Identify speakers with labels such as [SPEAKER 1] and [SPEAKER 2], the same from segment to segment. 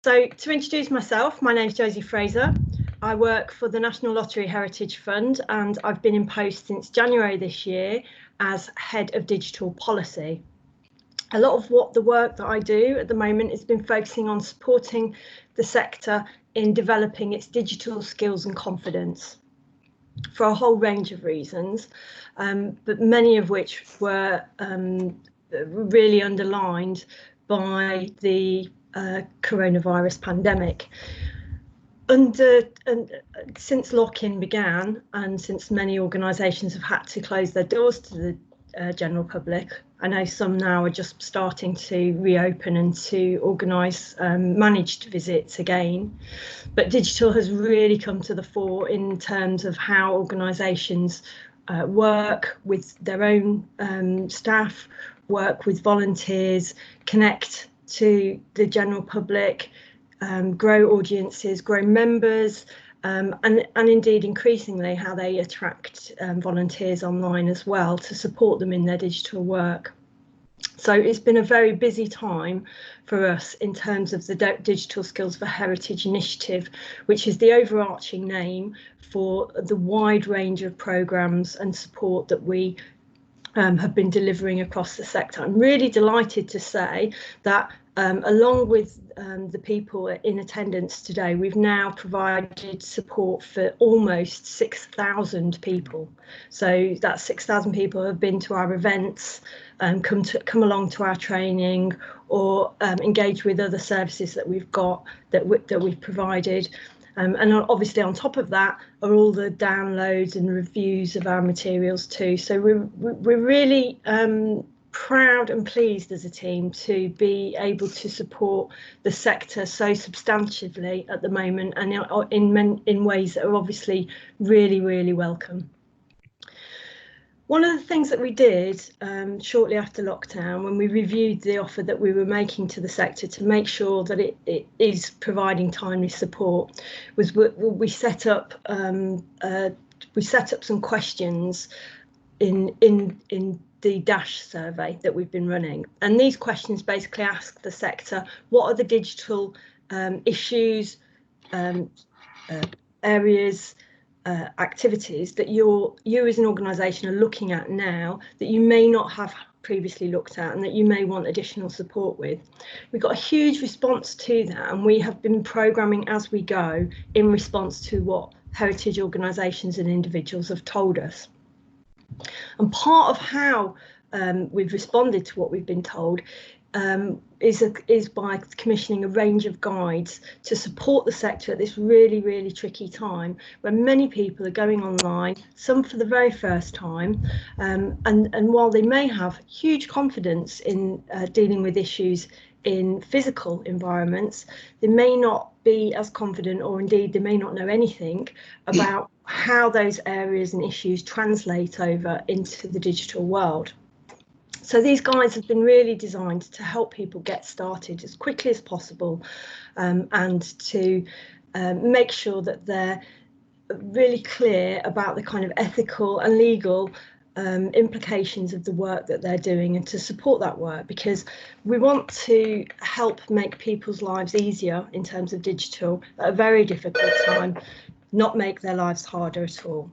[SPEAKER 1] So to introduce myself, my name is Josie Fraser. I work for the National Lottery Heritage Fund, and I've been in post since January this year as Head of Digital Policy. A lot of the work that I do at the moment has been focusing on supporting the sector in developing its digital skills and confidence for a whole range of reasons, but many of which were really underlined by the coronavirus pandemic. Since lock-in began, and since many organisations have had to close their doors to the general public, I know some now are just starting to reopen and to organise managed visits again. But digital has really come to the fore in terms of how organisations work with their own staff, work with volunteers, connect to the general public, grow audiences, grow members, and indeed increasingly how they attract volunteers online as well to support them in their digital work. So it's been a very busy time for us in terms of the Digital Skills for Heritage initiative, which is the overarching name for the wide range of programmes and support that we have been delivering across the sector. I'm really delighted to say that along with the people in attendance today, we've now provided support for almost 6,000 people. So that's 6,000 people who have been to our events, come along to our training, or engage with other services that we've got, that we've provided. And obviously on top of that are all the downloads and reviews of our materials too. So we're really proud and pleased as a team to be able to support the sector so substantively at the moment, and in ways that are obviously really, really welcome. One of the things that we did shortly after lockdown, when we reviewed the offer that we were making to the sector to make sure that it is providing timely support, was we set up some questions in the DASH survey that we've been running, and these questions basically ask the sector what are the digital issues, areas, activities that you as an organisation are looking at now that you may not have previously looked at and that you may want additional support with. We got a huge response to that, and we have been programming as we go in response to what heritage organisations and individuals have told us. And part of how we've responded to what we've been told is by commissioning a range of guides to support the sector at this really, really tricky time when many people are going online, some for the very first time, and while they may have huge confidence in dealing with issues in physical environments, they may not be as confident, or indeed they may not know anything about how those areas and issues translate over into the digital world. So these guides have been really designed to help people get started as quickly as possible, and to make sure that they're really clear about the kind of ethical and legal implications of the work that they're doing, and to support that work, because we want to help make people's lives easier in terms of digital at a very difficult time, not make their lives harder at all.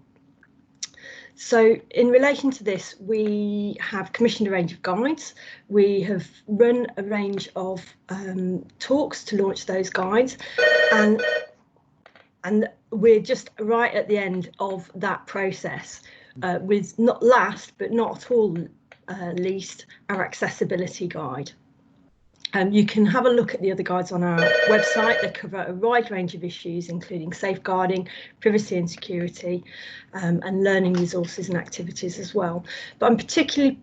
[SPEAKER 1] So in relation to this, we have commissioned a range of guides. We have run a range of talks to launch those guides, and we're just right at the end of that process, with not last but not at all least our accessibility guide. You can have a look at the other guides on our website. They cover a wide range of issues, including safeguarding, privacy and security, and learning resources and activities as well. But I'm particularly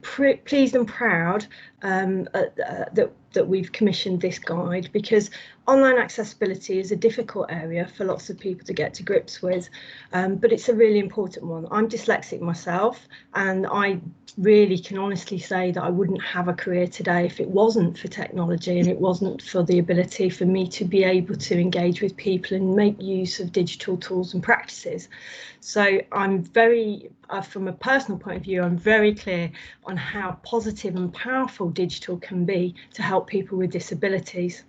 [SPEAKER 1] pleased and proud that we've commissioned this guide, because online accessibility is a difficult area for lots of people to get to grips with, but it's a really important one. I'm dyslexic myself, and I really can honestly say that I wouldn't have a career today if it wasn't for technology, and it wasn't for the ability for me to be able to engage with people and make use of digital tools and practices. So I'm very, from a personal point of view, I'm very clear on how positive and powerful digital can be to help people with disabilities.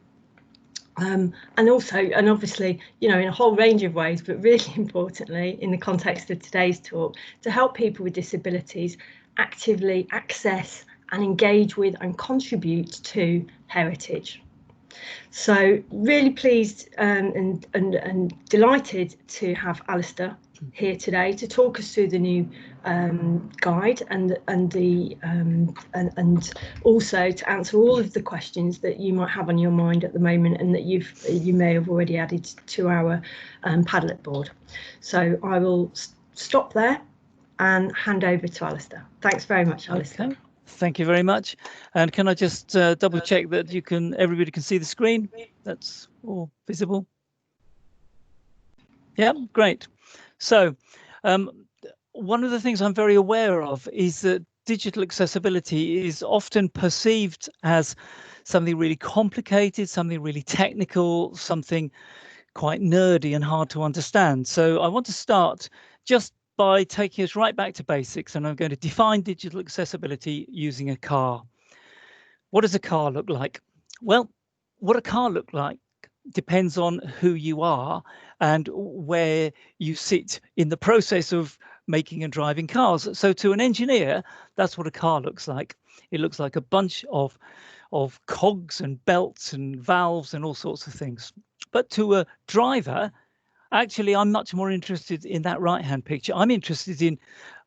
[SPEAKER 1] And also, and obviously, you know, in a whole range of ways, but really importantly, in the context of today's talk, to help people with disabilities actively access and engage with and contribute to heritage. So really pleased and delighted to have Alistair here today to talk us through the new guide and also to answer all of the questions that you might have on your mind at the moment and that you may have already added to our Padlet board. So I will stop there and hand over to Alistair. Thanks very much, Alistair.
[SPEAKER 2] Okay. Thank you very much. And can I just double check that everybody can see the screen? That's all visible. Yeah, great. So one of the things I'm very aware of is that digital accessibility is often perceived as something really complicated, something really technical, something quite nerdy and hard to understand. So I want to start just by taking us right back to basics, and I'm going to define digital accessibility using a car. What does a car look like? Well, what a car looks like depends on who you are and where you sit in the process of making and driving cars. So to an engineer, that's what a car looks like. It looks like a bunch of cogs and belts and valves and all sorts of things. But to a driver, actually, I'm much more interested in that right-hand picture. I'm interested in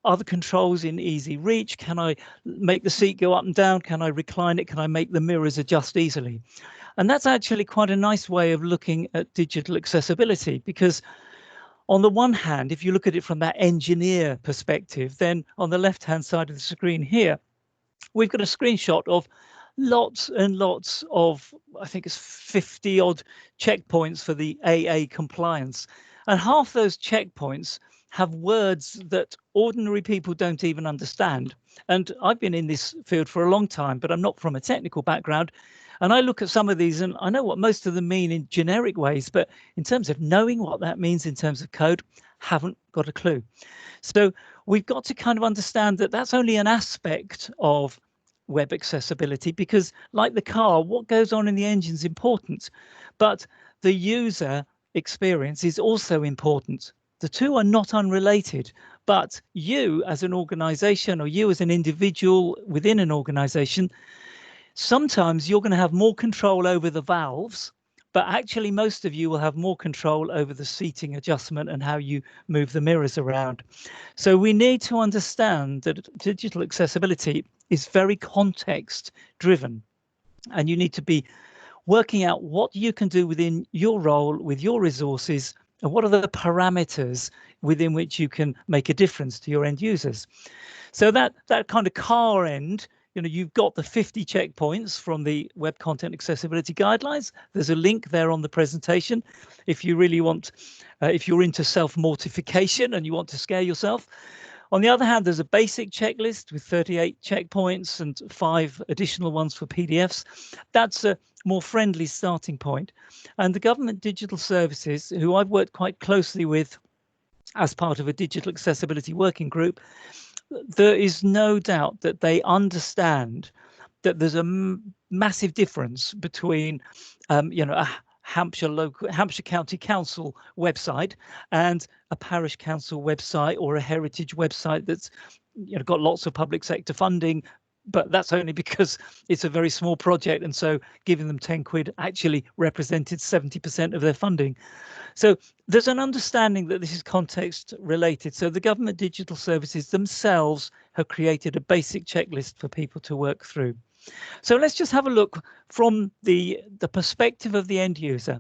[SPEAKER 2] other controls in easy reach. Can I make the seat go up and down? Can I recline it? Can I make the mirrors adjust easily? And that's actually quite a nice way of looking at digital accessibility, because on the one hand, if you look at it from that engineer perspective, then on the left-hand side of the screen here, we've got a screenshot of lots and lots of, I think it's 50 odd checkpoints for the AA compliance. And half those checkpoints have words that ordinary people don't even understand. And I've been in this field for a long time, but I'm not from a technical background. And I look at some of these and I know what most of them mean in generic ways, but in terms of knowing what that means in terms of code, haven't got a clue. So we've got to kind of understand that that's only an aspect of web accessibility, because like the car, what goes on in the engine is important, but the user experience is also important. The two are not unrelated, but you as an organization or you as an individual within an organization, sometimes you're going to have more control over the valves, but actually most of you will have more control over the seating adjustment and how you move the mirrors around. So we need to understand that digital accessibility is very context driven, and you need to be working out what you can do within your role with your resources and what are the parameters within which you can make a difference to your end users. So that kind of car end, you know, you've got the 50 checkpoints from the Web Content Accessibility Guidelines. There's a link there on the presentation if you really want, if you're into self-mortification and you want to scare yourself. On the other hand, there's a basic checklist with 38 checkpoints and 5 additional ones for PDFs. That's a more friendly starting point. And the Government Digital Services, who I've worked quite closely with as part of a digital accessibility working group, there is no doubt that they understand that there's a massive difference between, you know, a Hampshire County Council website and a parish council website or a heritage website that's, you know, got lots of public sector funding, but that's only because it's a very small project, and so giving them 10 quid actually represented 70% of their funding. So there's an understanding that this is context related. So the Government Digital Services themselves have created a basic checklist for people to work through. So let's just have a look from the perspective of the end user.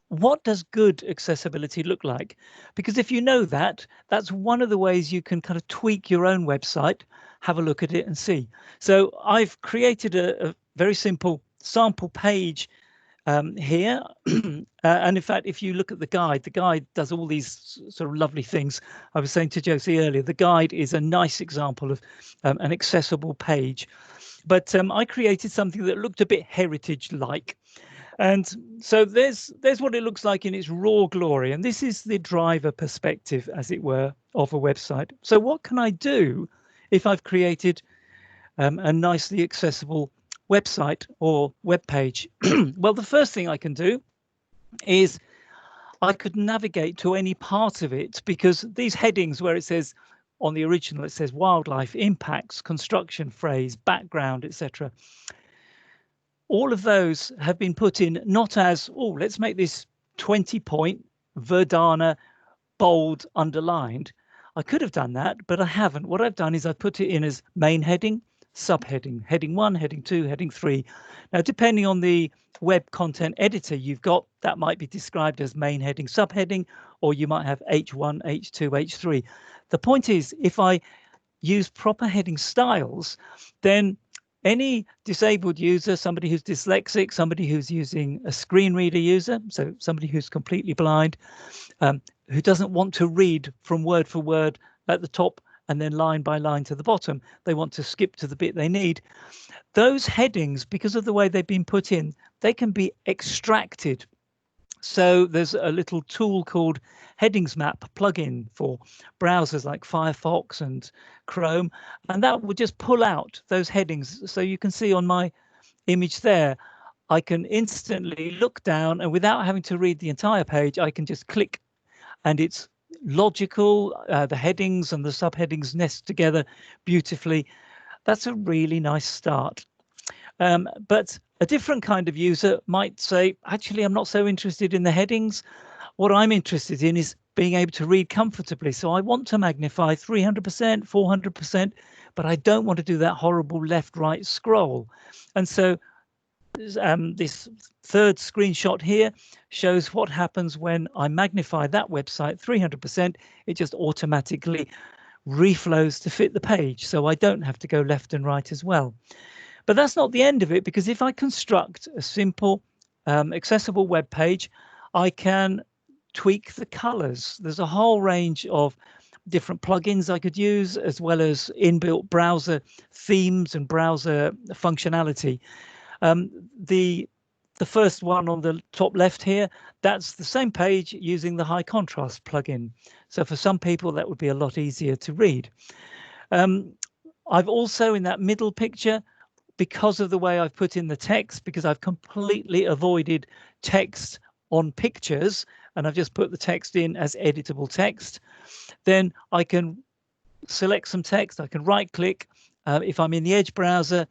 [SPEAKER 2] What does good accessibility look like? Because if you know that, that's one of the ways you can kind of tweak your own website, have a look at it and see. So I've created a very simple sample page here. And in fact, if you look at the guide does all these sort of lovely things. I was saying to Josie earlier, the guide is a nice example of an accessible page. But I created something that looked a bit heritage-like. And so there's what it looks like in its raw glory. And this is the driver perspective, as it were, of a website. So what can I do if I've created a nicely accessible website or web page? Well, the first thing I can do is I could navigate to any part of it, because these headings where it says on the original, it says wildlife, impacts, construction phrase, background, etc. All of those have been put in not as, oh, let's make this 20-point Verdana bold underlined. I could have done that, but I haven't. What I've done is I've put it in as main heading, subheading, heading 1, heading 2, heading 3. Now, depending on the web content editor you've got, that might be described as main heading, subheading, or you might have H1, H2, H3. The point is, if I use proper heading styles, then any disabled user, somebody who's dyslexic, somebody who's using a screen reader user, so somebody who's completely blind, who doesn't want to read from word for word at the top and then line by line to the bottom, they want to skip to the bit they need. Those headings, because of the way they've been put in, they can be extracted. So there's a little tool called Headings Map plugin for browsers like Firefox and Chrome, and that will just pull out those headings. So you can see on my image there, I can instantly look down, and without having to read the entire page, I can just click, and it's logical. The headings and the subheadings nest together beautifully. That's a really nice start. But a different kind of user might say, actually, I'm not so interested in the headings. What I'm interested in is being able to read comfortably. So I want to magnify 300%, 400%, but I don't want to do that horrible left-right scroll. And so this third screenshot here shows what happens when I magnify that website 300%. It just automatically reflows to fit the page, so I don't have to go left and right as well. But that's not the end of it, because if I construct a simple accessible web page, I can tweak the colors. There's a whole range of different plugins I could use, as well as inbuilt browser themes and browser functionality. The first one on the top left here, that's the same page using the high contrast plugin. So for some people, that would be a lot easier to read. I've also, in that middle picture, because of the way I've put in the text, because I've completely avoided text on pictures, and I've just put the text in as editable text, then I can select some text. I can right click. If I'm in the Edge browser,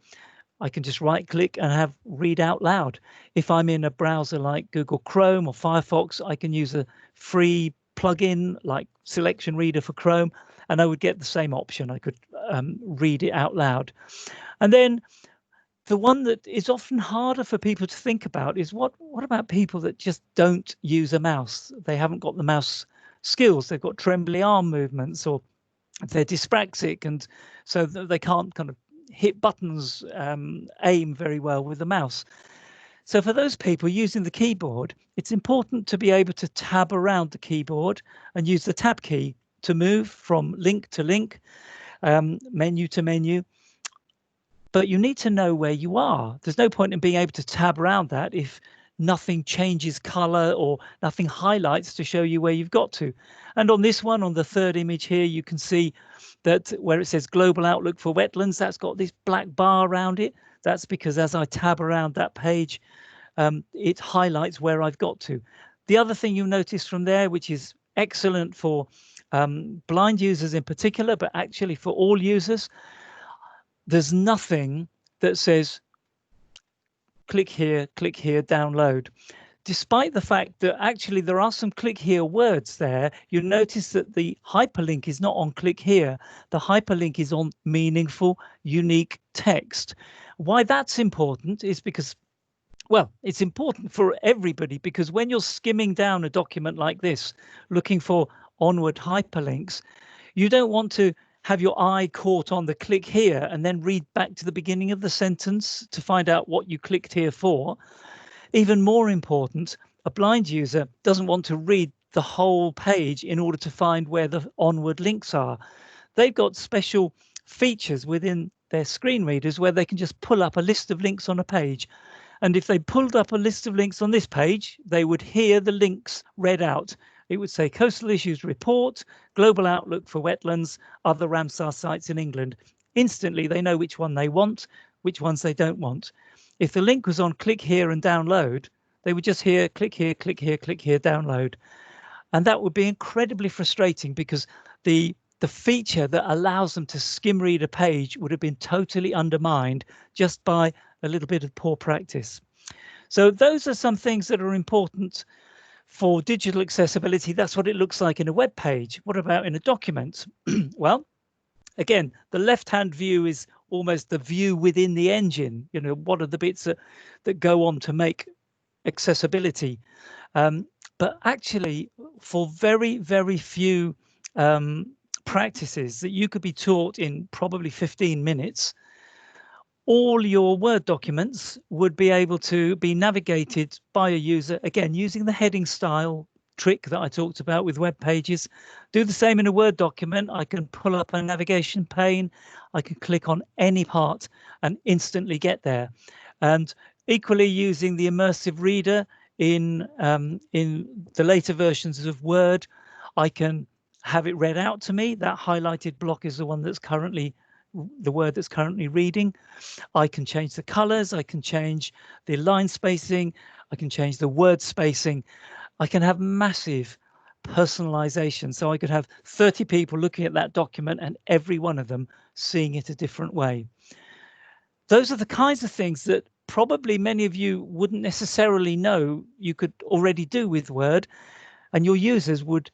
[SPEAKER 2] I can just right click and have read out loud. If I'm in a browser like Google Chrome or Firefox, I can use a free plugin like Selection Reader for Chrome, and I would get the same option. I could read it out loud. And then the one that is often harder for people to think about is what about people that just don't use a mouse? They haven't got the mouse skills. They've got trembly arm movements, or they're dyspraxic, and so they can't kind of hit buttons, aim very well with the mouse. So for those people using the keyboard, it's important to be able to tab around the keyboard and use the tab key to move from link to link, menu to menu. But you need to know where you are. There's no point in being able to tab around that if nothing changes color or nothing highlights to show you where you've got to. And on this one, on the third image here, you can see that where it says global outlook for wetlands, that's got this black bar around it. That's because as I tab around that page, it highlights where I've got to. The other thing you'll notice from there, which is excellent for blind users in particular, but actually for all users, there's nothing that says click here, download. Despite the fact that actually there are some click here words there, you notice that the hyperlink is not on click here. The hyperlink is on meaningful, unique text. Why that's important is because, well, it's important for everybody, because when you're skimming down a document like this, looking for onward hyperlinks, you don't want to have your eye caught on the click here and then read back to the beginning of the sentence to find out what you clicked here for. Even more important, a blind user doesn't want to read the whole page in order to find where the onward links are. They've got special features within their screen readers where they can just pull up a list of links on a page. And if they pulled up a list of links on this page, they would hear the links read out. It would say Coastal Issues Report, Global Outlook for Wetlands, other Ramsar sites in England. Instantly, they know which one they want, which ones they don't want. if the link was on click here and download, they would just hear click here, click here, click here, download. And that would be incredibly frustrating because the feature that allows them to skim read a page would have been totally undermined just by a little bit of poor practice. So those are some things that are important for digital accessibility. That's what it looks like in a web page. What about in a document? Well, again, the left-hand view is almost the view within the engine. You know, what are the bits that go on to make accessibility? But actually, for very, very few practices that you could be taught in probably 15 minutes, all your Word documents would be able to be navigated by a user, again, using the heading style trick that I talked about with web pages. Do the same in a Word document. I can pull up a navigation pane. I can click on any part and instantly get there. And equally, using the immersive reader in the later versions of Word, I can have it read out to me. That highlighted block is the one that's currently the word that's currently reading. I can change the colors, I can change the line spacing, I can change the word spacing. I can have massive personalization. So I could have 30 people looking at that document and every one of them seeing it a different way. Those are the kinds of things that probably many of you wouldn't necessarily know you could already do with Word, and your users would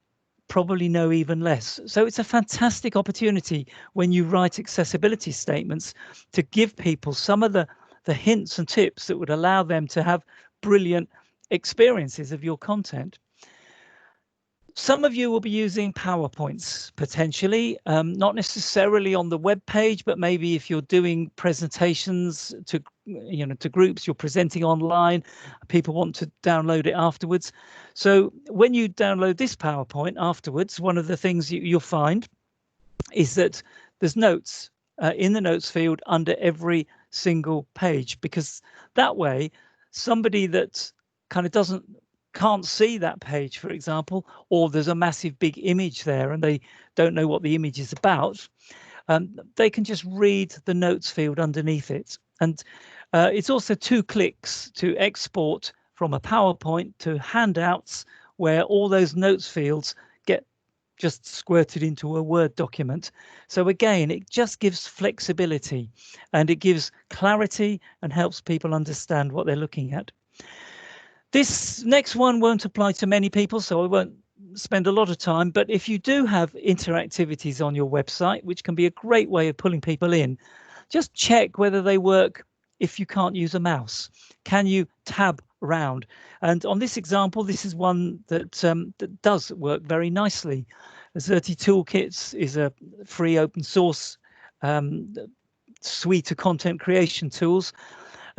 [SPEAKER 2] probably know even less. So it's a fantastic opportunity when you write accessibility statements to give people some of the hints and tips that would allow them to have brilliant experiences of your content. Some of you will be using PowerPoints potentially, not necessarily on the web page, but maybe if you're doing presentations to groups, you're presenting online, people want to download it afterwards. So when you download this PowerPoint afterwards, one of the things you'll find is that there's notes in the notes field under every single page, because that way somebody that kind of can't see that page, for example, or there's a massive big image there and they don't know what the image is about, they can just read the notes field underneath it. And it's also 2 clicks to export from a PowerPoint to handouts, where all those notes fields get just squirted into a Word document. So again, it just gives flexibility and it gives clarity and helps people understand what they're looking at. This next one won't apply to many people, so I won't spend a lot of time, but if you do have interactivities on your website, which can be a great way of pulling people in, just check whether they work if you can't use a mouse. Can you tab around? And on this example, this is one that does work very nicely. Xerti Toolkits is a free open source suite of content creation tools.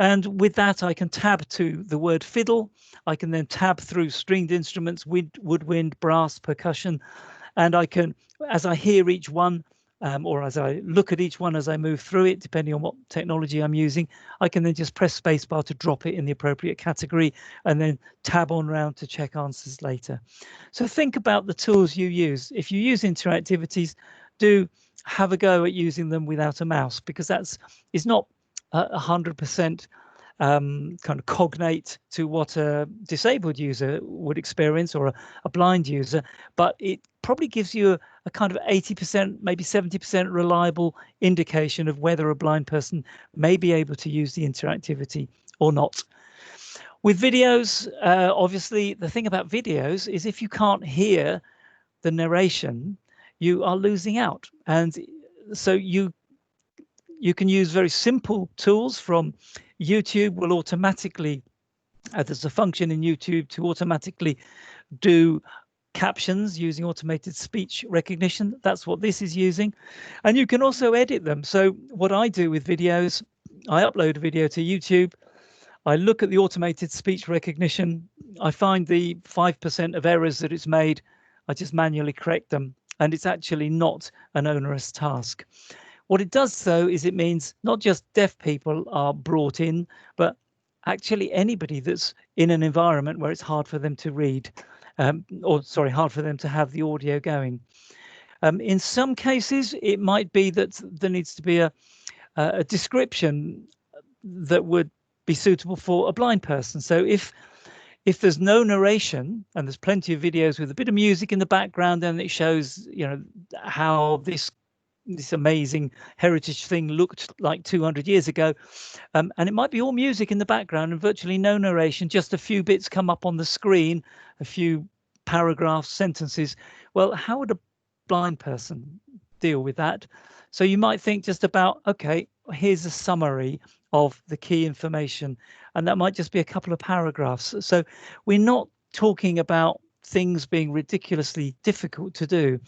[SPEAKER 2] And with that, I can tab to the word fiddle. I can then tab through stringed instruments, woodwind, brass, percussion. And I can, as I hear each one, or as I look at each one as I move through it, depending on what technology I'm using, I can then just press spacebar to drop it in the appropriate category and then tab on round to check answers later. So think about the tools you use. If you use interactivities, do have a go at using them without a mouse, because it's not 100% kind of cognate to what a disabled user would experience or a blind user, but it probably gives you a kind of 80%, maybe 70% reliable indication of whether a blind person may be able to use the interactivity or not. With videos, obviously, the thing about videos is if you can't hear the narration, you are losing out. And so you can use very simple tools from YouTube. Will automatically, there's a function in YouTube to automatically do captions using automated speech recognition. That's what this is using. And you can also edit them. So what I do with videos, I upload a video to YouTube. I look at the automated speech recognition. I find the 5% of errors that it's made. I just manually correct them. And it's actually not an onerous task. What it does, though, is it means not just deaf people are brought in, but actually anybody that's in an environment where it's hard for them to read, hard for them to have the audio going. In some cases, it might be that there needs to be a description that would be suitable for a blind person. So if there's no narration and there's plenty of videos with a bit of music in the background, and it shows, you know, how this amazing heritage thing looked like 200 years ago, and it might be all music in the background and virtually no narration, just a few bits come up on the screen, a few paragraphs, sentences. Well, how would a blind person deal with that? So you might think just about, okay, here's a summary of the key information, and that might just be a couple of paragraphs. So we're not talking about things being ridiculously difficult to do.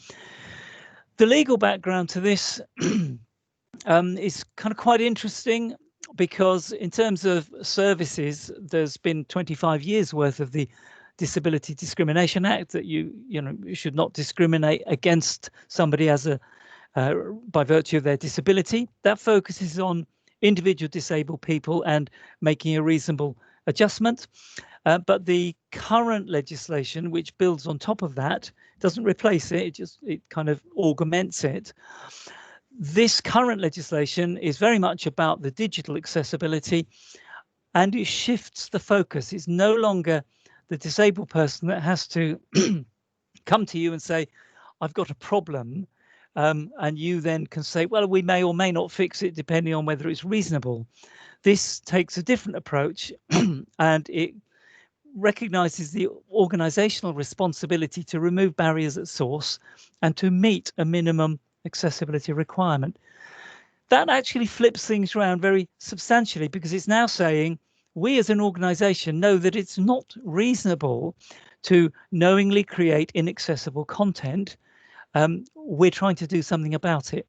[SPEAKER 2] The legal background to this is kind of quite interesting, because in terms of services, there's been 25 years worth of the Disability Discrimination Act, that you should not discriminate against somebody as a by virtue of their disability. That focuses on individual disabled people and making a reasonable adjustment. But the current legislation, which builds on top of that, doesn't replace it, it kind of augments it. This current legislation is very much about the digital accessibility, and it shifts the focus. It's no longer the disabled person that has to come to you and say, I've got a problem, and you then can say, well, we may or may not fix it depending on whether it's reasonable. This takes a different approach, and it recognises the organisational responsibility to remove barriers at source and to meet a minimum accessibility requirement. That actually flips things around very substantially, because it's now saying we as an organisation know that it's not reasonable to knowingly create inaccessible content. We're trying to do something about it.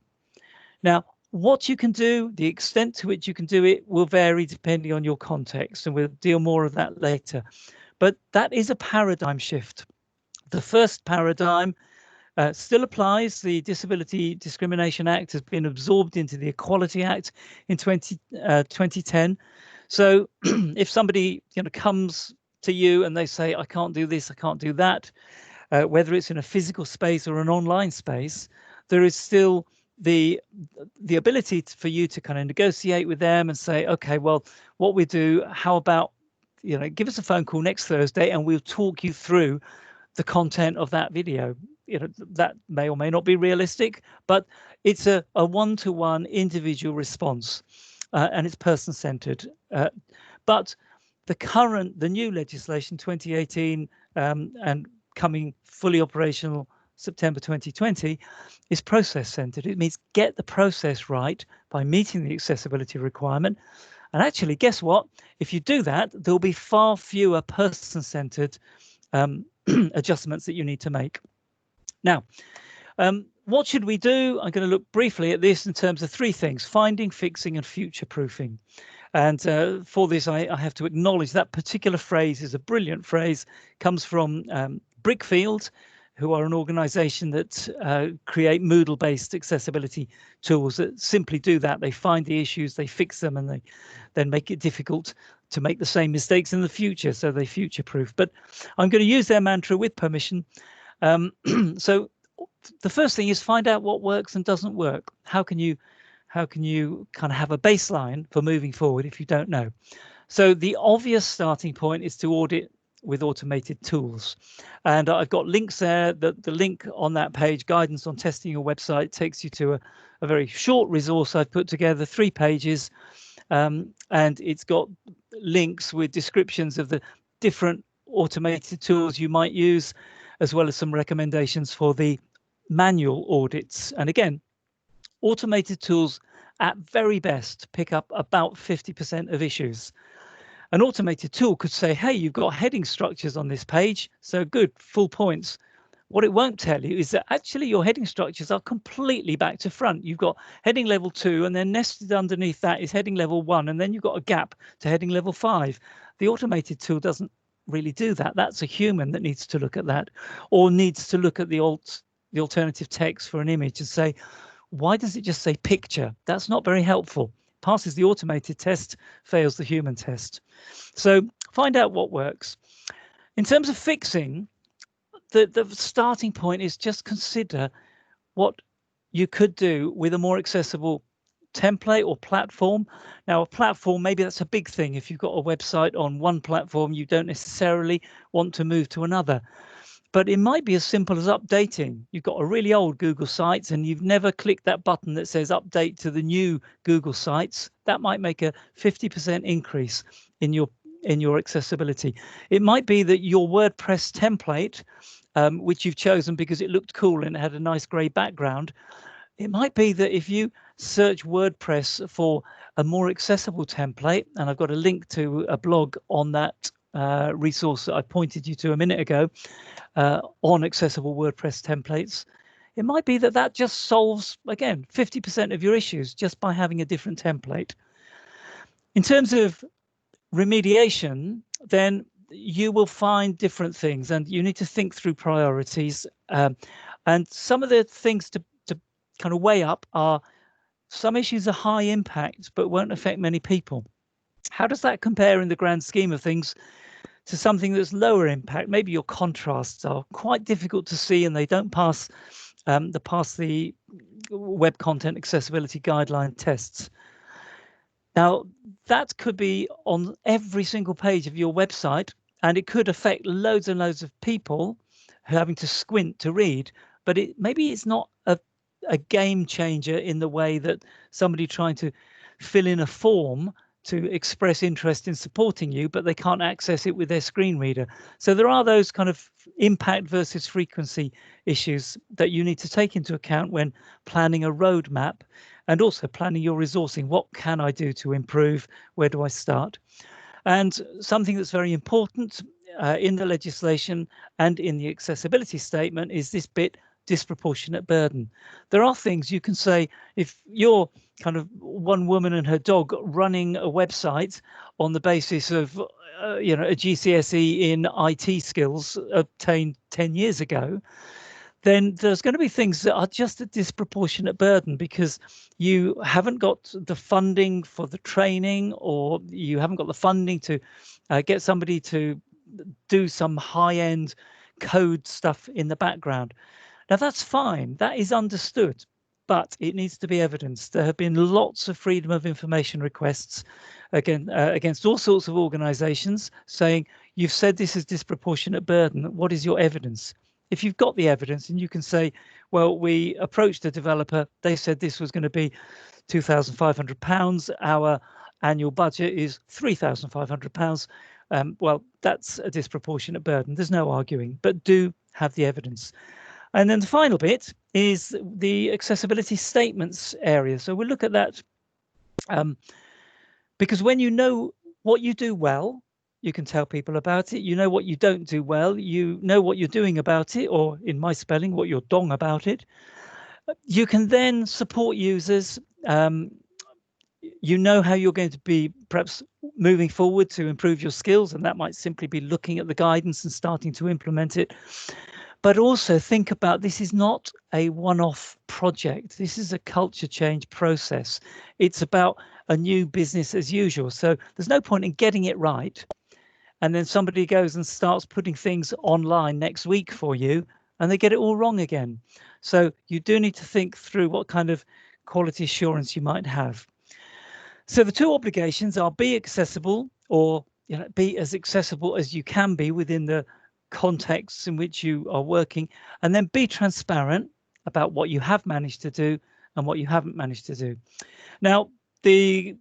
[SPEAKER 2] Now, what you can do, the extent to which you can do it, will vary depending on your context, and we'll deal more of that later. But that is a paradigm shift. The first paradigm still applies. The Disability Discrimination Act has been absorbed into the Equality Act in 2010. So if somebody comes to you and they say, I can't do this, I can't do that, whether it's in a physical space or an online space, there is still the ability for you to kind of negotiate with them and say, okay, well, what we do, how about, give us a phone call next Thursday and we'll talk you through the content of that video. That may or may not be realistic, but it's a one-to-one individual response, and it's person-centered. But the new legislation, 2018, and coming fully operational September 2020, is process-centered. It means get the process right by meeting the accessibility requirement. And actually, guess what? If you do that, there'll be far fewer person-centered adjustments that you need to make. Now, what should we do? I'm going to look briefly at this in terms of three things: finding, fixing, and future-proofing. And for this, I have to acknowledge that particular phrase is a brilliant phrase. Comes from Brickfield, who are an organization that create Moodle-based accessibility tools that simply do that. They find the issues, they fix them, and they then make it difficult to make the same mistakes in the future, so they future-proof. But I'm going to use their mantra with permission. So the first thing is find out what works and doesn't work. How can you kind of have a baseline for moving forward if you don't know? So the obvious starting point is to audit with automated tools. And I've got links there. The link on that page, Guidance on Testing Your Website, takes you to a very short resource I've put together, 3 pages. And it's got links with descriptions of the different automated tools you might use, as well as some recommendations for the manual audits. And again, automated tools at very best pick up about 50% of issues. An automated tool could say, hey, you've got heading structures on this page, so good, full points. What it won't tell you is that actually your heading structures are completely back to front. You've got heading level 2, and then nested underneath that is heading level 1, and then you've got a gap to heading level 5. The automated tool doesn't really do that. That's a human that needs to look at that, or needs to look at the alternative text for an image and say, why does it just say picture? That's not very helpful. Passes the automated test, fails the human test. So find out what works. In terms of fixing, the starting point is just consider what you could do with a more accessible template or platform. Now, a platform, maybe that's a big thing. If you've got a website on one platform, you don't necessarily want to move to another. But it might be as simple as updating. You've got a really old Google Sites and you've never clicked that button that says update to the new Google Sites. That might make a 50% increase in your accessibility. It might be that your WordPress template, which you've chosen because it looked cool and it had a nice grey background, it might be that if you search WordPress for a more accessible template, and I've got a link to a blog on that resource that I pointed you to a minute ago on accessible WordPress templates, it might be that that just solves, again, 50% of your issues just by having a different template. In terms of remediation, then you will find different things and you need to think through priorities. And some of the things to kind of weigh up are some issues are high impact but won't affect many people. How does that compare in the grand scheme of things to something that's lower impact? Maybe your contrasts are quite difficult to see and they don't pass the web content accessibility guideline tests. Now, that could be on every single page of your website, and it could affect loads and loads of people having to squint to read, but maybe it's not a game changer in the way that somebody trying to fill in a form to express interest in supporting you, but they can't access it with their screen reader. So there are those kind of impact versus frequency issues that you need to take into account when planning a roadmap and also planning your resourcing. What can I do to improve? Where do I start? And something that's very important in the legislation and in the accessibility statement is this bit, disproportionate burden. There are things you can say if you're kind of one woman and her dog running a website on the basis of a GCSE in IT skills obtained 10 years ago, then there's going to be things that are just a disproportionate burden because you haven't got the funding for the training, or you haven't got the funding to get somebody to do some high-end code stuff in the background. Now, that's fine. That is understood, but it needs to be evidenced. There have been lots of freedom of information requests against all sorts of organisations saying, you've said this is disproportionate burden. What is your evidence? If you've got the evidence and you can say, well, we approached a developer, they said this was going to be £2,500. Our annual budget is £3,500. Well, that's a disproportionate burden. There's no arguing, but do have the evidence. And then the final bit is the accessibility statements area. So we'll look at that because when you know what you do well, you can tell people about it. You know what you don't do well. You know what you're doing about it, or in my spelling, what you're dong about it. You can then support users. You know how you're going to be perhaps moving forward to improve your skills, and that might simply be looking at the guidance and starting to implement it. But also think about, this is not a one-off project. This is a culture change process. It's about a new business as usual. So there's no point in getting it right and then somebody goes and starts putting things online next week for you and they get it all wrong again. So you do need to think through what kind of quality assurance you might have. So the two obligations are be accessible, or be as accessible as you can be within the contexts in which you are working, and then be transparent about what you have managed to do and what you haven't managed to do. Now, the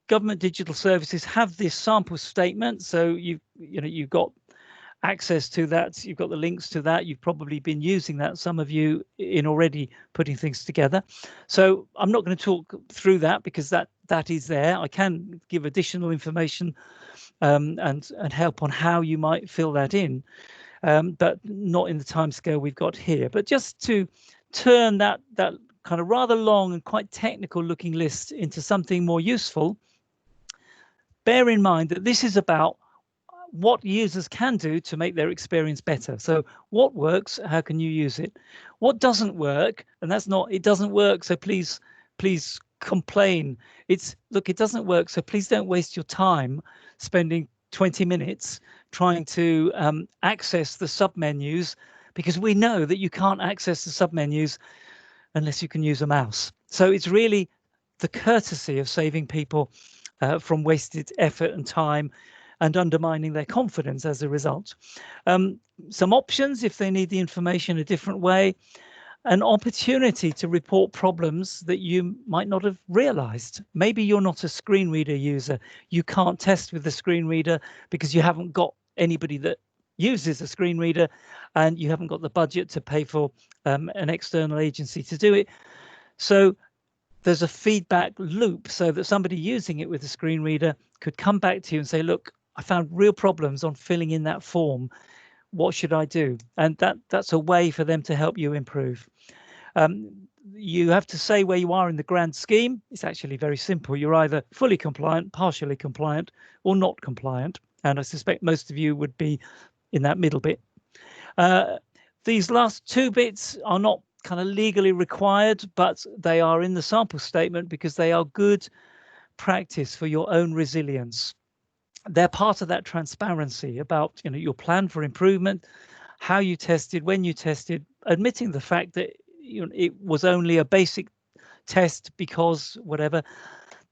[SPEAKER 2] government digital services have this sample statement, so you've got access to that. You've got the links to that. You've probably been using that, some of you, in already putting things together. So I'm not going to talk through that because that is there. I can give additional information and help on how you might fill that in, but not in the timescale we've got here. But just to turn that kind of rather long and quite technical looking list into something more useful, bear in mind that this is about what users can do to make their experience better. So what works, how can you use it? What doesn't work, and that's not, it doesn't work, so please complain. It's, look, it doesn't work, so please don't waste your time spending 20 minutes trying to access the submenus, because we know that you can't access the submenus unless you can use a mouse. So it's really the courtesy of saving people from wasted effort and time and undermining their confidence as a result. Some options if they need the information a different way, an opportunity to report problems that you might not have realized. Maybe you're not a screen reader user. You can't test with the screen reader because you haven't got anybody that uses a screen reader, and you haven't got the budget to pay for an external agency to do it. So there's a feedback loop so that somebody using it with a screen reader could come back to you and say, look, I found real problems on filling in that form. What should I do? And that's a way for them to help you improve. You have to say where you are in the grand scheme. It's actually very simple. You're either fully compliant, partially compliant, or not compliant. And I suspect most of you would be in that middle bit. These last two bits are not kind of legally required, but they are in the sample statement because they are good practice for your own resilience. They're part of that transparency about, you know, your plan for improvement, how you tested, when you tested, admitting the fact that, you know, it was only a basic test because whatever.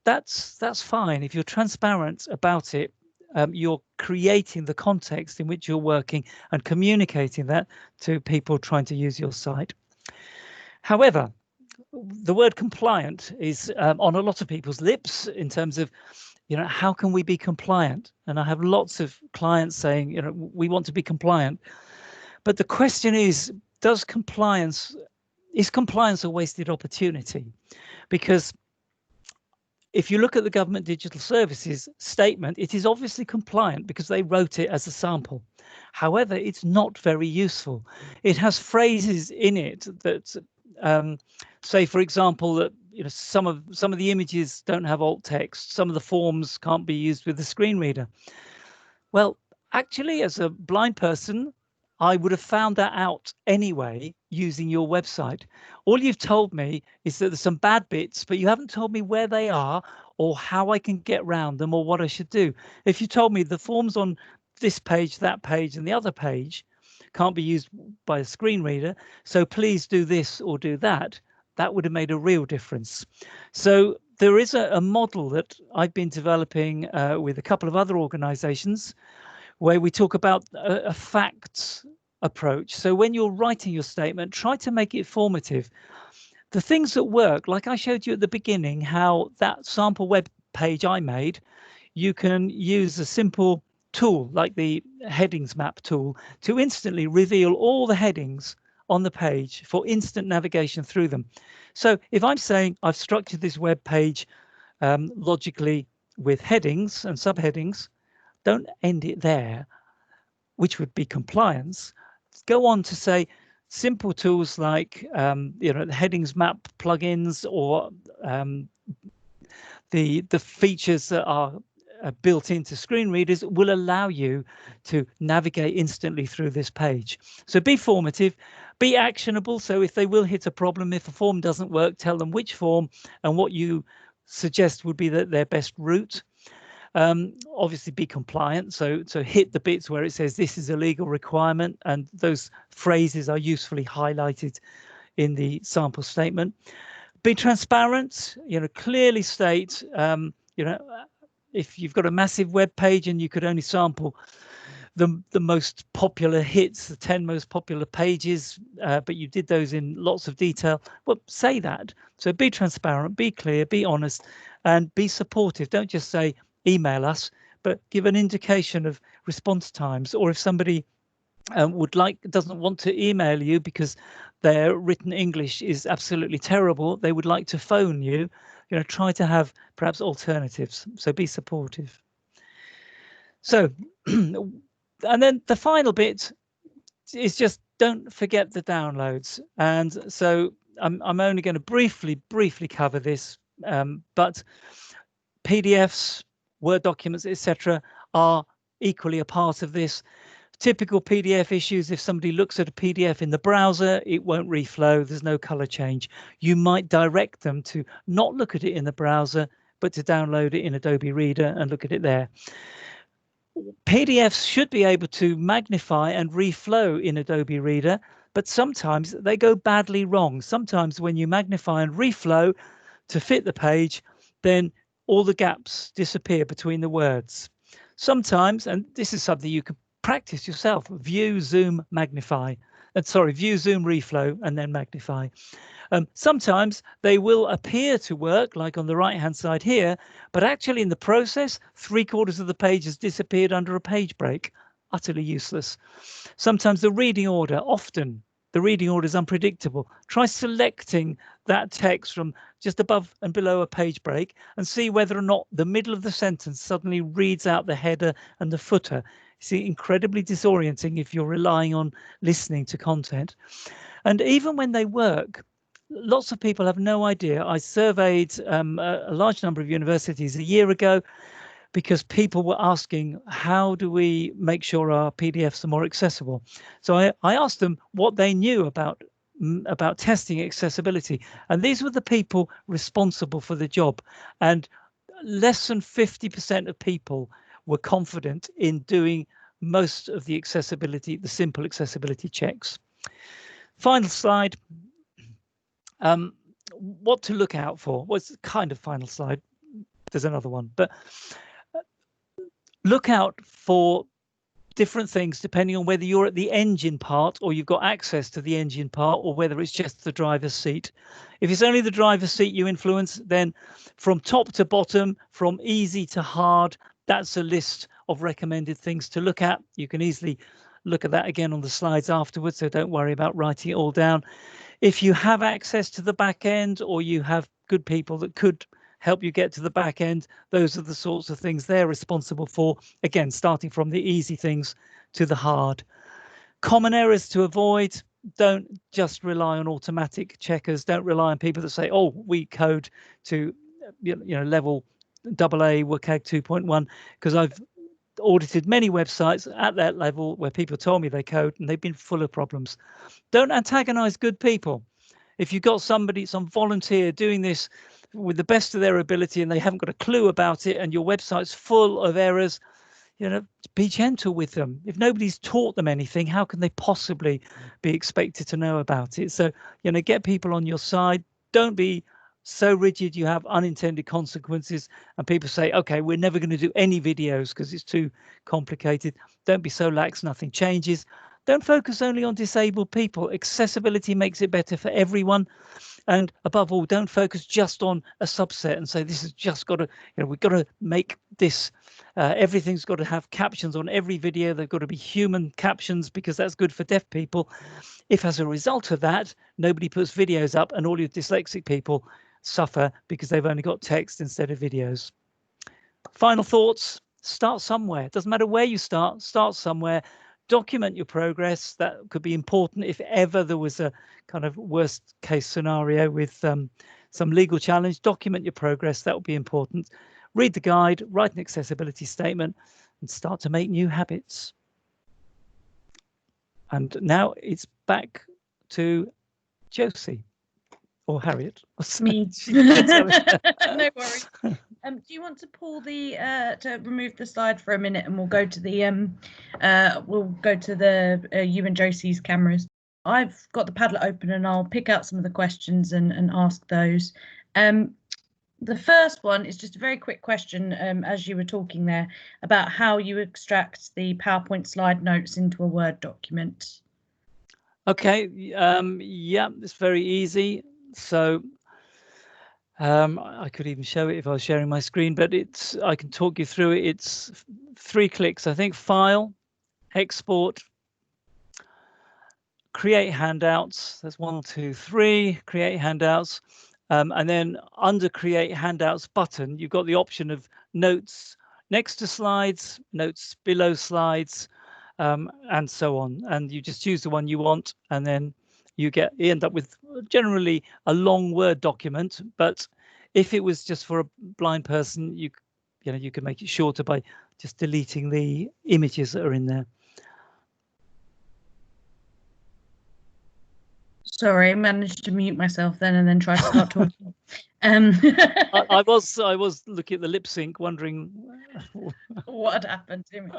[SPEAKER 2] That's fine. If you're transparent about it, you're creating the context in which you're working and communicating that to people trying to use your site. However, the word compliant is on a lot of people's lips in terms of, you know, how can we be compliant? And I have lots of clients saying, you know, we want to be compliant. But the question is compliance a wasted opportunity? Because if you look at the Government Digital Services statement, it is obviously compliant because they wrote it as a sample. However, it's not very useful. It has phrases in it that say, for example, that, you know, some of the images don't have alt text, some of the forms can't be used with the screen reader. Well, actually, as a blind person, I would have found that out anyway using your website. All you've told me is that there's some bad bits, but you haven't told me where they are or how I can get around them or what I should do. If you told me the forms on this page, that page, and the other page can't be used by a screen reader, so please do this or do that, that would have made a real difference. So there is a model that I've been developing with a couple of other organizations where we talk about a facts approach. So when you're writing your statement, try to make it formative. The things that work, like I showed you at the beginning, how that sample web page I made, you can use a simple tool like the headings map tool to instantly reveal all the headings on the page for instant navigation through them. So if I'm saying I've structured this web page logically with headings and subheadings, don't end it there, which would be compliance. Go on to say simple tools like you know, the headings map plugins or the features that are built into screen readers will allow you to navigate instantly through this page. So be formative, be actionable. So if they will hit a problem, if a form doesn't work, tell them which form and what you suggest would be their best route. Obviously be compliant, so hit the bits where it says this is a legal requirement, and those phrases are usefully highlighted in the sample statement. Be transparent, you know, clearly state, you know, if you've got a massive web page and you could only sample the most popular hits, the 10 most popular pages, but you did those in lots of detail, well, say that. So be transparent, be clear, be honest, and be supportive. Don't just say email us, but give an indication of response times. Or if somebody doesn't want to email you because their written English is absolutely terrible, they would like to phone you, you know, try to have perhaps alternatives. So be supportive. So and then the final bit is just don't forget the downloads. And so I'm only going to briefly cover this, but PDFs, Word documents, etc. are equally a part of this. Typical PDF issues: if somebody looks at a PDF in the browser, it won't reflow, there's no color change. You might direct them to not look at it in the browser, but to download it in Adobe Reader and look at it there. PDFs should be able to magnify and reflow in Adobe Reader, but sometimes they go badly wrong. Sometimes when you magnify and reflow, to fit the page, then all the gaps disappear between the words. Sometimes, and this is something you can practice yourself, view, zoom, magnify. View, zoom, reflow, and then magnify. Sometimes they will appear to work, like on the right-hand side here, but actually in the process, 3/4 of the page has disappeared under a page break. Utterly useless. Sometimes the reading order, often the reading order is unpredictable. Try selecting that text from just above and below a page break and see whether or not the middle of the sentence suddenly reads out the header and the footer. See, incredibly disorienting if you're relying on listening to content. And even when they work, lots of people have no idea. I surveyed a large number of universities a year ago because people were asking, how do we make sure our PDFs are more accessible? So I asked them what they knew about testing accessibility. And these were the people responsible for the job. And less than 50% of people were confident in doing most of the accessibility, the simple accessibility checks. Final slide. What to look out for? What's the kind of final slide? There's another one, but look out for different things depending on whether you're at the engine part or you've got access to the engine part, or whether it's just the driver's seat. If it's only the driver's seat you influence, then from top to bottom, from easy to hard, that's a list of recommended things to look at. You can easily look at that again on the slides afterwards, so don't worry about writing it all down. If you have access to the back end, or you have good people that could help you get to the back end, those are the sorts of things they're responsible for. Again, starting from the easy things to the hard. Common errors to avoid: don't just rely on automatic checkers. Don't rely on people that say, oh, we code to level AA WCAG 2.1, because I've audited many websites at that level where people told me they code and they've been full of problems. Don't antagonize good people. If you've got some volunteer doing this with the best of their ability and they haven't got a clue about it, and your website's full of errors, be gentle with them. If nobody's taught them anything, how can they possibly be expected to know about it? So, get people on your side. Don't be so rigid you have unintended consequences and people say, okay, we're never going to do any videos because it's too complicated. Don't be so lax nothing changes. Don't focus only on disabled people. Accessibility makes it better for everyone. And above all, don't focus just on a subset and say this has just got to, we've got to make this, everything's got to have captions on every video. They've got to be human captions because that's good for deaf people. If as a result of that, nobody puts videos up and all your dyslexic people suffer because they've only got text instead of videos. Final thoughts: start somewhere. It doesn't matter where you start somewhere. Document your progress. That could be important if ever there was a kind of worst case scenario with some legal challenge. Document your progress. That will be important. Read the guide, write an accessibility statement, and start to make new habits. And now it's back to Josie. Or Harriet.
[SPEAKER 3] Me. No worries. Do you want to pull the to remove the slide for a minute, and we'll go to the you and Josie's cameras. I've got the Padlet open and I'll pick out some of the questions and ask those. The first one is just a very quick question, as you were talking there, about how you extract the PowerPoint slide notes into a Word document.
[SPEAKER 2] Okay, yeah, it's very easy. So I could even show it if I was sharing my screen, but I can talk you through it. It's 3 clicks, I think. File, export, create handouts. There's 1, 2, 3, create handouts. And then under create handouts button, you've got the option of notes next to slides, notes below slides, and so on. And you just choose the one you want, and then you end up with generally a long Word document. But if it was just for a blind person, you can make it shorter by just deleting the images that are in there.
[SPEAKER 3] Sorry, I managed to mute myself then and then try to start talking.
[SPEAKER 2] I was looking at the lip sync, wondering
[SPEAKER 3] what had happened to me.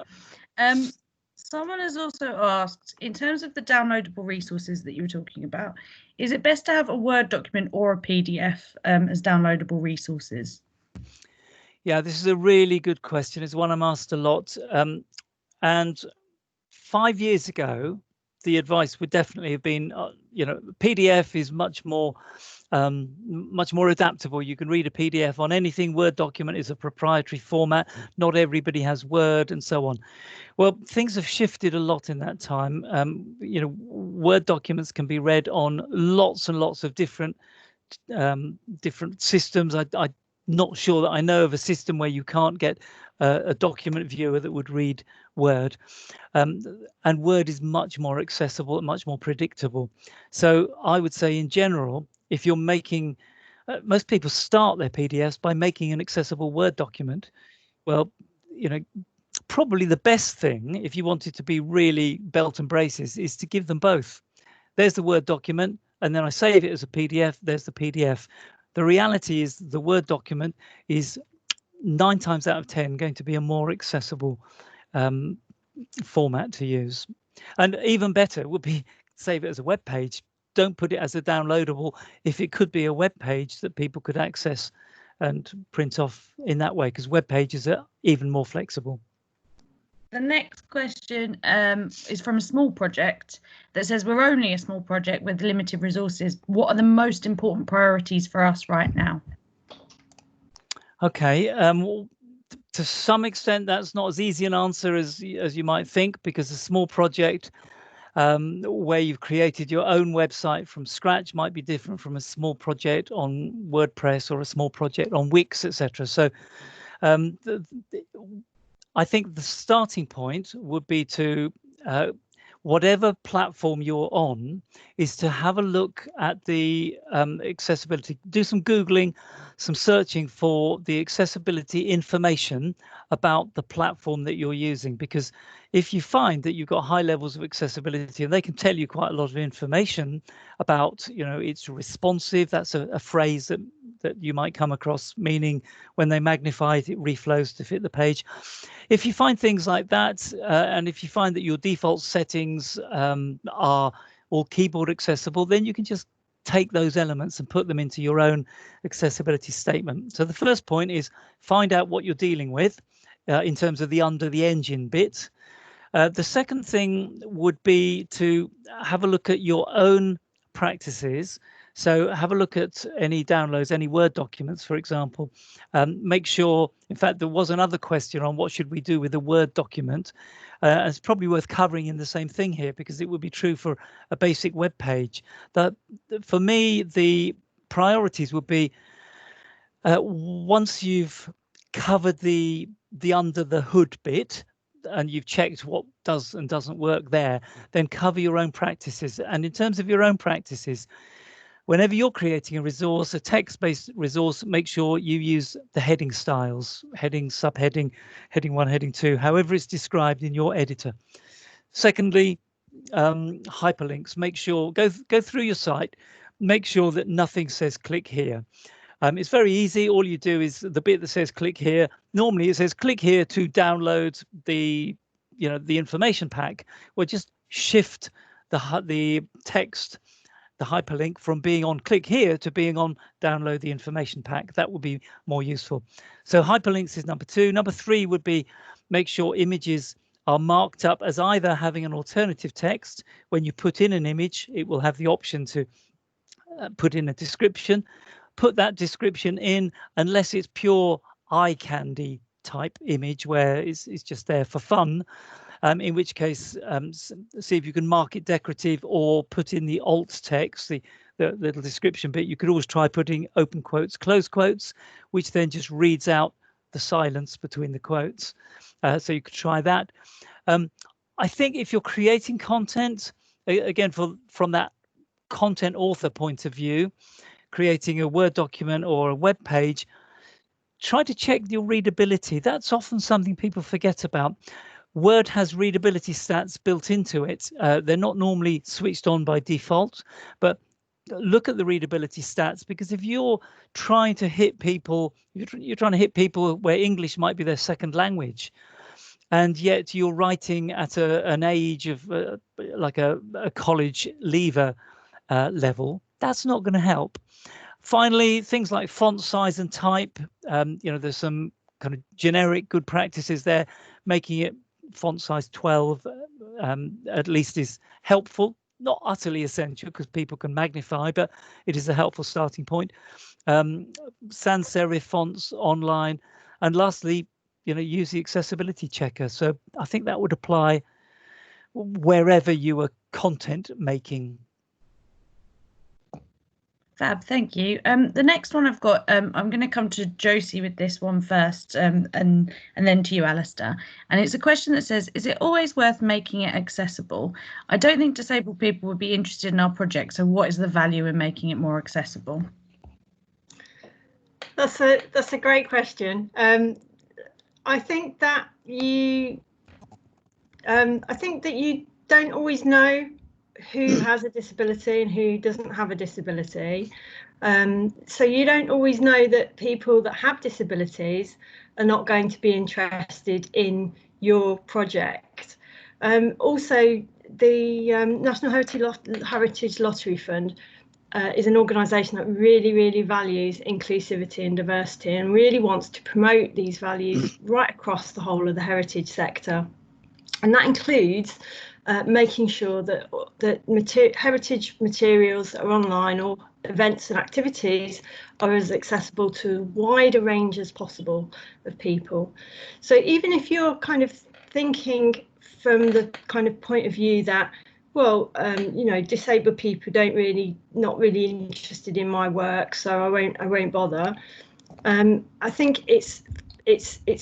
[SPEAKER 3] Someone has also asked, in terms of the downloadable resources that you were talking about, is it best to have a Word document or a PDF as downloadable resources?
[SPEAKER 2] Yeah, this is a really good question. It's one I'm asked a lot. And 5 years ago, the advice would definitely have been, PDF is much more adaptable. You can read a PDF on anything. Word document is a proprietary format. Not everybody has Word and so on. Well, things have shifted a lot in that time. Word documents can be read on lots and lots of different systems. I'm not sure that I know of a system where you can't get a document viewer that would read Word. And Word is much more accessible and much more predictable. So I would say in general, if you're making, most people start their PDFs by making an accessible Word document. Well, probably the best thing, if you wanted to be really belt and braces, is to give them both. There's the Word document, and then I save it as a PDF. There's the PDF. The reality is the Word document is 9 times out of 10 going to be a more accessible format to use. And even better would be save it as a web page. Don't put it as a downloadable if it could be a web page that people could access and print off in that way, because web pages are even more flexible.
[SPEAKER 3] The next question is from a small project that says, we're only a small project with limited resources. What are the most important priorities for us right now?
[SPEAKER 2] Okay, to some extent, that's not as easy an answer as you might think, because a small project where you've created your own website from scratch might be different from a small project on WordPress or a small project on Wix, etc. So I think the starting point would be to, whatever platform you're on, is to have a look at the accessibility, do some Googling, some searching for the accessibility information about the platform that you're using. Because if you find that you've got high levels of accessibility, and they can tell you quite a lot of information about, it's responsive. That's a phrase that you might come across, meaning when they magnify it, it reflows to fit the page. If you find things like that, and if you find that your default settings are all keyboard accessible, then you can just take those elements and put them into your own accessibility statement. So the first point is find out what you're dealing with in terms of the under the engine bit. The second thing would be to have a look at your own practices. So have a look at any downloads, any Word documents, for example. Make sure, in fact, there was another question on what should we do with a Word document. It's probably worth covering in the same thing here, because it would be true for a basic web page. That, for me, the priorities would be, once you've covered the under the hood bit, and you've checked what does and doesn't work there, then cover your own practices. And in terms of your own practices, whenever you're creating a resource, a text-based resource, make sure you use the heading styles, heading, subheading, heading 1, heading 2, however it's described in your editor. Secondly, hyperlinks. Make sure, go through your site, make sure that nothing says click here. It's very easy. All you do is the bit that says click here. Normally it says click here to download the information pack. Well, just shift the text, the hyperlink, from being on click here to being on download the information pack. That would be more useful. So hyperlinks is number 2. Number 3 would be make sure images are marked up as either having an alternative text. When you put in an image, it will have the option to put in a description. Put that description in, unless it's pure eye candy type image where it's just there for fun, in which case see if you can mark it decorative or put in the alt text, the little description bit. You could always try putting open quotes, close quotes, which then just reads out the silence between the quotes. So you could try that. I think if you're creating content, again, from that content author point of view, creating a Word document or a web page, try to check your readability. That's often something people forget about. Word has readability stats built into it. They're not normally switched on by default, but look at the readability stats, because if you're trying to hit people, you're trying to hit people where English might be their second language, and yet you're writing at an age of like a college leaver level. That's not going to help. Finally, things like font size and type. There's some kind of generic good practices there. Making it font size 12 at least is helpful. Not utterly essential because people can magnify, but it is a helpful starting point. Sans serif fonts online, and lastly, use the accessibility checker. So I think that would apply wherever you are content making.
[SPEAKER 3] Fab, thank you. The next one I've got, I'm going to come to Josie with this one first, and then to you, Alistair. And it's a question that says, is it always worth making it accessible? I don't think disabled people would be interested in our project, so what is the value in making it more accessible?
[SPEAKER 1] That's a great question. I think that you don't always know who has a disability and who doesn't have a disability. So you don't always know that people that have disabilities are not going to be interested in your project. Also, the National Heritage Lottery Fund is an organisation that really values inclusivity and diversity and really wants to promote these values right across the whole of the heritage sector. And that includes making sure that heritage materials that are online or events and activities are as accessible to a wider range as possible of people. So even if you're kind of thinking from the kind of point of view that, well, disabled people not really interested in my work, so I won't bother. I think it's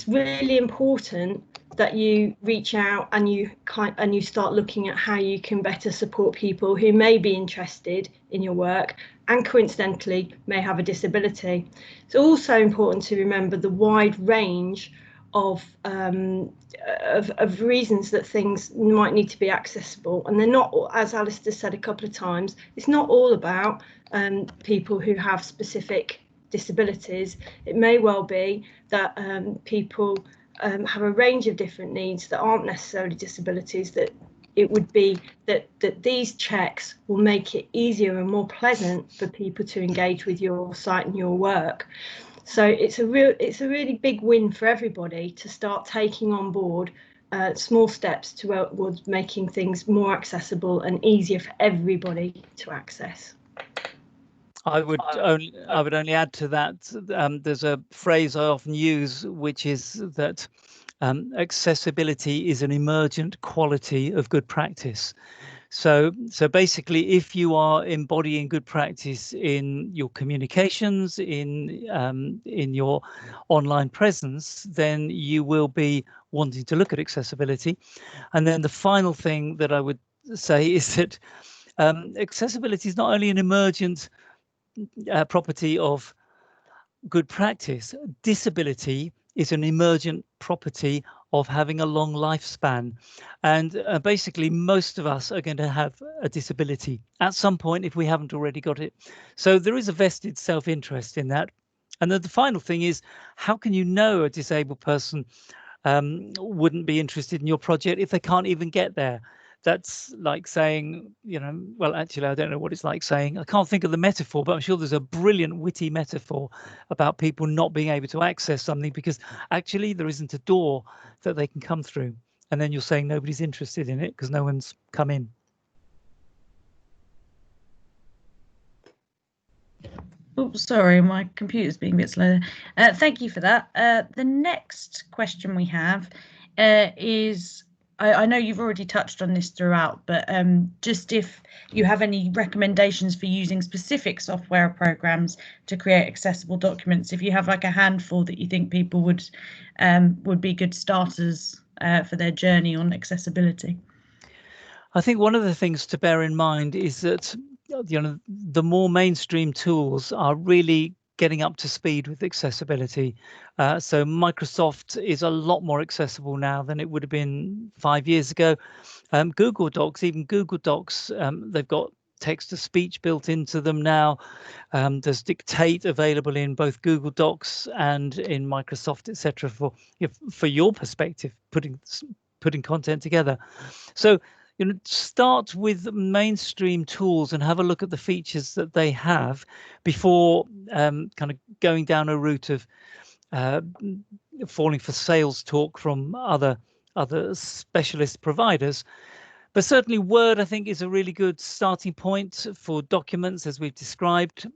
[SPEAKER 1] really important that you reach out and you start looking at how you can better support people who may be interested in your work and coincidentally may have a disability. It's also important to remember the wide range of reasons that things might need to be accessible, and they're not, as Alistair said a couple of times, it's not all about people who have specific disabilities. It may well be that people have a range of different needs that aren't necessarily disabilities, that it would be that these checks will make it easier and more pleasant for people to engage with your site and your work. So it's a really big win for everybody to start taking on board small steps towards making things more accessible and easier for everybody to access.
[SPEAKER 2] I would only add to that. There's a phrase I often use, which is that accessibility is an emergent quality of good practice. So basically, if you are embodying good practice in your communications, in your online presence, then you will be wanting to look at accessibility. And then the final thing that I would say is that accessibility is not only an emergent property of good practice, disability is an emergent property of having a long lifespan. And basically, most of us are going to have a disability at some point if we haven't already got it. So there is a vested self-interest in that. And then the final thing is, how can you know a disabled person wouldn't be interested in your project if they can't even get there? That's like saying, well, actually, I don't know what it's like saying, I can't think of the metaphor, but I'm sure there's a brilliant, witty metaphor about people not being able to access something because actually there isn't a door that they can come through. And then you're saying nobody's interested in it because no one's come in.
[SPEAKER 3] Oops, sorry, my computer's being a bit slow. Thank you for that. The next question we have is, I know you've already touched on this throughout, but just if you have any recommendations for using specific software or programs to create accessible documents, if you have like a handful that you think people would be good starters for their journey on accessibility.
[SPEAKER 2] I think one of the things to bear in mind is that the more mainstream tools are really getting up to speed with accessibility. So Microsoft is a lot more accessible now than it would have been 5 years ago. Google Docs, even Google Docs, they've got text-to-speech built into them now. There's Dictate available in both Google Docs and in Microsoft, etc. For your perspective, putting content together. So start with mainstream tools and have a look at the features that they have before kind of going down a route of falling for sales talk from other specialist providers. But certainly Word, I think, is a really good starting point for documents, as we've described.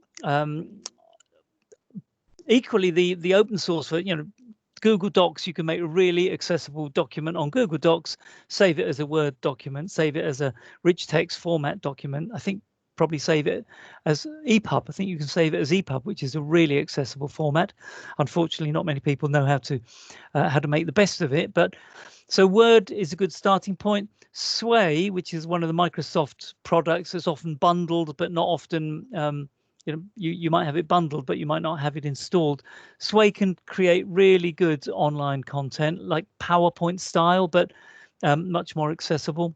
[SPEAKER 2] Equally, the open source for Google Docs, you can make a really accessible document on Google Docs, save it as a Word document, save it as a rich text format document. I think probably save it as EPUB. I think you can save it as EPUB, which is a really accessible format. Unfortunately, not many people know how to make the best of it. But so Word is a good starting point. Sway, which is one of the Microsoft products, is often bundled, but not often. You might have it bundled, but you might not have it installed. Sway can create really good online content, like PowerPoint style, but much more accessible.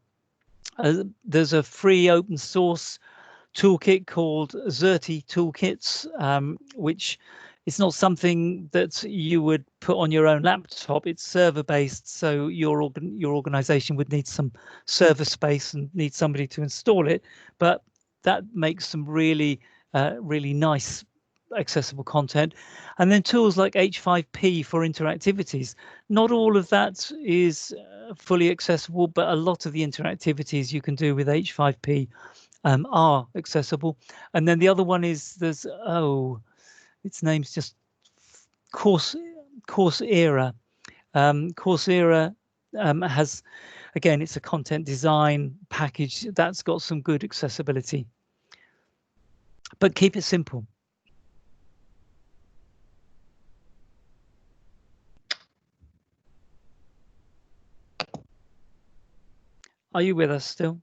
[SPEAKER 2] There's a free open source toolkit called Xerte Toolkits, which is not something that you would put on your own laptop. It's server based, so your organization would need some server space and need somebody to install it. But that makes some really nice accessible content. And then tools like H5P for interactivities. Not all of that is fully accessible, but a lot of the interactivities you can do with H5P are accessible. And then the other one is its name's just Coursera. Coursera has, again, it's a content design package that's got some good accessibility. But keep it simple. Are you with us still?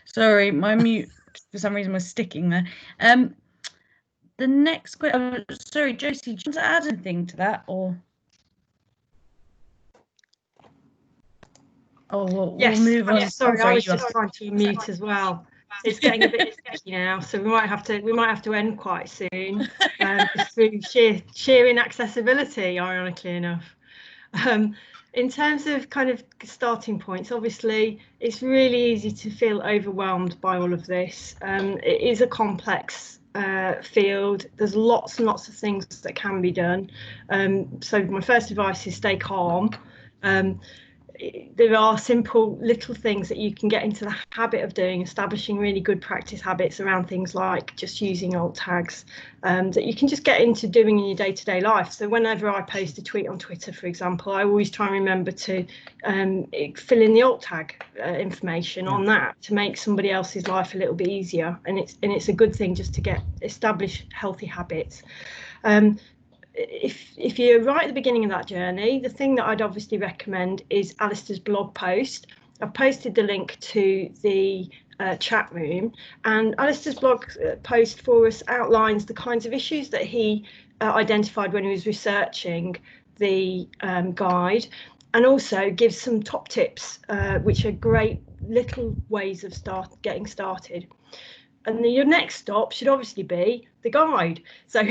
[SPEAKER 3] Sorry, my mute for some reason was sticking there. The next question. Sorry, Josie, do you want to add anything to that, or? Oh,
[SPEAKER 1] yes,
[SPEAKER 3] we'll move on.
[SPEAKER 1] Yes, sorry, I was just trying to unmute as well. It's getting a bit sticky now, so we might have to end quite soon, just through sheer inaccessibility, ironically enough. In terms of kind of starting points, obviously it's really easy to feel overwhelmed by all of this. It is a complex field. There's lots and lots of things that can be done. So my first advice is stay calm. There are simple little things that you can get into the habit of doing, establishing really good practice habits around things like just using alt tags that you can just get into doing in your day-to-day life. So whenever I post a tweet on Twitter, for example, I always try and remember to fill in the alt tag information on that to make somebody else's life a little bit easier. And it's a good thing just to establish healthy habits. If you're right at the beginning of that journey, the thing that I'd obviously recommend is Alistair's blog post. I've posted the link to the chat room, and Alistair's blog post for us outlines the kinds of issues that he identified when he was researching the guide, and also gives some top tips, which are great little ways of getting started. And then your next stop should obviously be the guide. So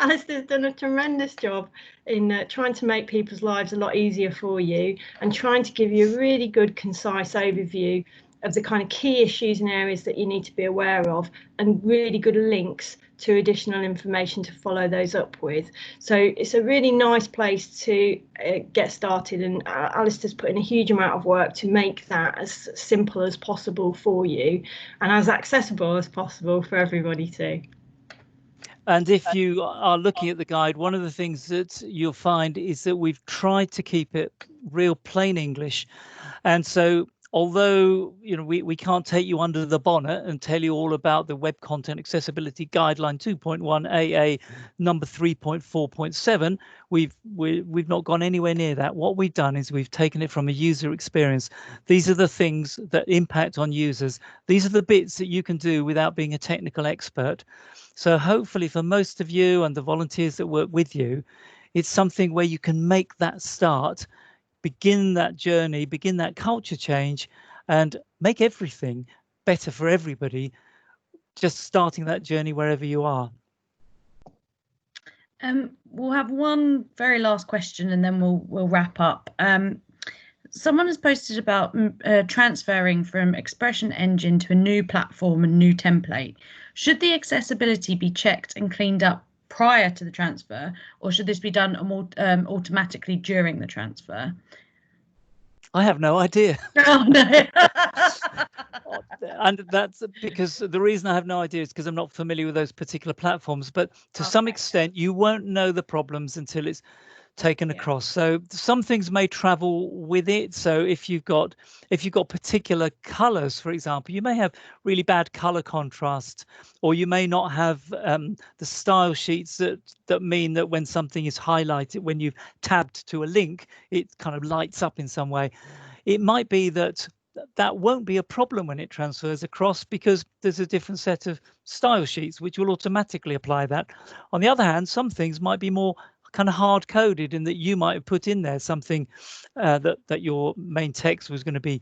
[SPEAKER 1] Alistair's done a tremendous job in trying to make people's lives a lot easier for you and trying to give you a really good, concise overview of the kind of key issues and areas that you need to be aware of, and really good links to additional information to follow those up with. So it's a really nice place to get started, and Alistair's put in a huge amount of work to make that as simple as possible for you and as accessible as possible for everybody too.
[SPEAKER 2] And if you are looking at the guide, one of the things that you'll find is that we've tried to keep it real plain English. And so although we can't take you under the bonnet and tell you all about the Web Content Accessibility Guideline 2.1 AA number 3.4.7, we've not gone anywhere near that. What we've done is we've taken it from a user experience. These are the things that impact on users. These are the bits that you can do without being a technical expert. So hopefully for most of you and the volunteers that work with you, it's something where you can make that start. begin that journey, begin that culture change, and make everything better for everybody, just starting that journey wherever you are.
[SPEAKER 3] We'll have one very last question and then we'll wrap up. Someone has posted about transferring from Expression Engine to a new platform and new template. Should the accessibility be checked and cleaned up prior to the transfer, or should this be done automatically during the transfer?
[SPEAKER 2] I have no idea.
[SPEAKER 3] Oh, no.
[SPEAKER 2] And that's because the reason I have no idea is because I'm not familiar with those particular platforms. But to some extent, you won't know the problems until it's taken across. So some things may travel with it. So if you've got particular colors, for example, you may have really bad color contrast, or you may not have the style sheets that mean that when something is highlighted, when you've tabbed to a link, it kind of lights up in some way. It might be that won't be a problem when it transfers across, because there's a different set of style sheets which will automatically apply that. On the other hand, some things might be more kind of hard coded in that you might have put in there something that your main text was going to be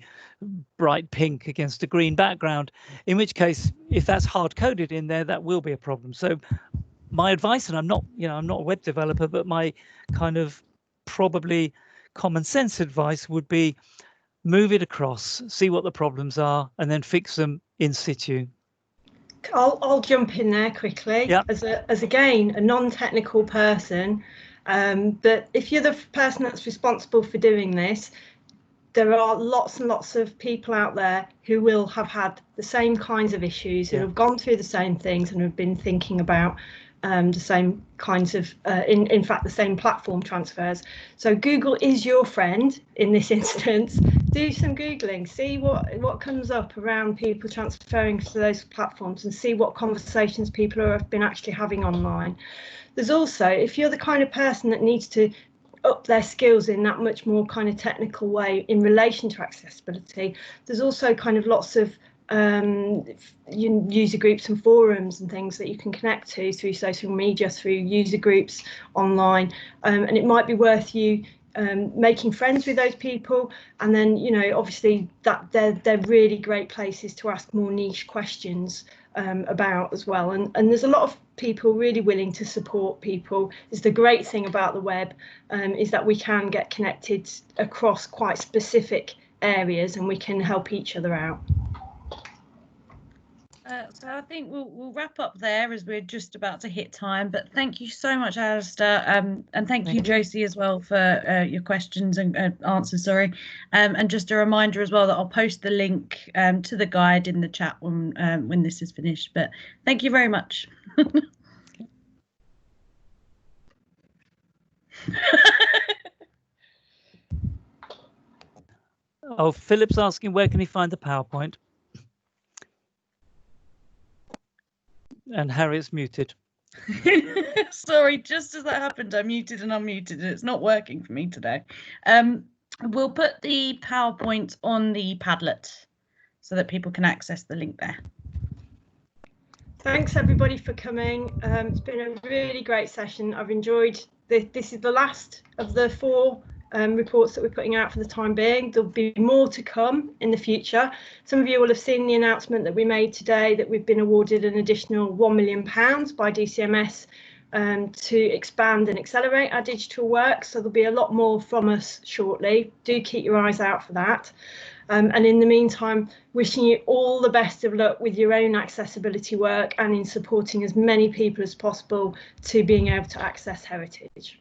[SPEAKER 2] bright pink against a green background, in which case, if that's hard coded in there, that will be a problem. So my advice, and I'm not a web developer, but my kind of probably common sense advice would be move it across, see what the problems are, and then fix them in situ.
[SPEAKER 1] I'll jump in there quickly.
[SPEAKER 2] Yep.
[SPEAKER 1] As again, a non-technical person, but if you're the person that's responsible for doing this, there are lots and lots of people out there who will have had the same kinds of issues, who have gone through the same things and have been thinking about the same kinds of, in fact, the same platform transfers. So Google is your friend in this instance. Do some Googling, see what comes up around people transferring to those platforms, and see what conversations people have been actually having online. There's also, if you're the kind of person that needs to up their skills in that much more kind of technical way in relation to accessibility, there's also kind of lots of user groups and forums and things that you can connect to through social media, through user groups online, and it might be worth you making friends with those people. And then, obviously that they're really great places to ask more niche questions about as well. And there's a lot of people really willing to support people. Is the great thing about the web, is that we can get connected across quite specific areas and we can help each other out.
[SPEAKER 3] So I think we'll wrap up there, as we're just about to hit time. But thank you so much, Alistair, and thank you, Josie, as well, for your questions and answers. Sorry, and just a reminder as well that I'll post the link to the guide in the chat when this is finished. But thank you very much.
[SPEAKER 2] Oh, Philip's asking where can he find the PowerPoint? And Harriet's muted.
[SPEAKER 3] Sorry, just as that happened, I muted and unmuted, and it's not working for me today. We'll put the PowerPoint on the Padlet so that people can access the link there.
[SPEAKER 1] Thanks everybody for coming. It's been a really great session. I've enjoyed this is the last of the 4 reports that we're putting out for the time being. There'll be more to come in the future. Some of you will have seen the announcement that we made today that we've been awarded an additional £1 million by DCMS to expand and accelerate our digital work. So there'll be a lot more from us shortly. Do keep your eyes out for that. And in the meantime, wishing you all the best of luck with your own accessibility work and in supporting as many people as possible to being able to access heritage.